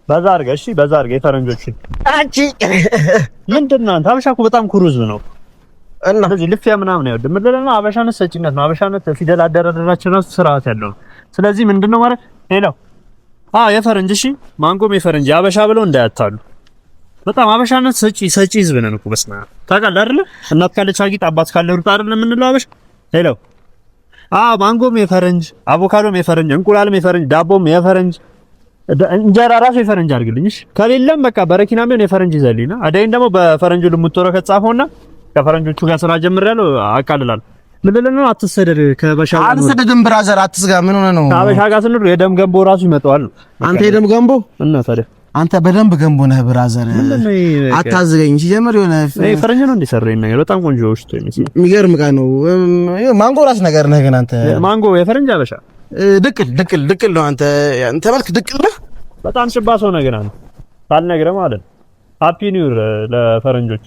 በዛ አድርገህ እሺ፣ በዛ አድርገህ የፈረንጆችን አንቺ ምንድን ነው አንተ? ሀበሻ እኮ በጣም ኩሩዝ ነው እና ስለዚህ ልፊያ ምናምን ነው አይደል? ምንድን ነው ሀበሻነት ሰጪነት ነው። ሀበሻነት ፊደል አደራደራችን ነው ስርዓት ያለው። ስለዚህ ምንድነው ማለት ሄሎ የፈረንጅ እሺ፣ ማንጎም የፈረንጅ ሀበሻ ብለው እንዳያታሉ። በጣም ሀበሻነት ሰጪ ህዝብ ነን እኮ በስመ አብ ታውቃለህ አይደል? እናት ካለች አጊጥ አባት ካለ ሩጥ አይደል የምንለው ሀበሻ። ሄሎ ማንጎም የፈረንጅ አቮካዶም የፈረንጅ እንቁላልም የፈረንጅ ዳቦም የፈረንጅ እንጀራ ራሱ የፈረንጅ አድርግልኝ እሺ። ከሌለም በቃ በረኪና ምን የፈረንጅ ይዘልኝና አዳይን ደግሞ በፈረንጁ ልሙጥሮ ከጻፈውና ከፈረንጆቹ ጋር ስራ ጀምሬያለሁ አቃልላለሁ። ምን ነው አትሰደድ ከበሻ ጋር አልሰደድም ብራዘር አትስጋ። ምን ሆነ ነው ከበሻ ጋር ስንል የደም ገንቦ ራሱ ይመጣዋል። አንተ የደም ገንቦ እና ታዲያ አንተ በደንብ ገንቦ ነህ ብራዘር። አታዝገኝ ሲጀምር የሆነ ፈረንጅ ነው እንዲሰራኝ ነገር በጣም ቆንጆ ውስጥ የሚገርም ዕቃ ነው። ማንጎ ራስ ነገር ነህ ግን አንተ ማንጎ የፈረንጅ አበሻ ድቅል ነው አንተ መልክ ድቅል ነህ። በጣም ጭባ ሰው ነገር አንተ ሳልነግርህ ማለት ሃፒ ኒው ይር ለፈረንጆቹ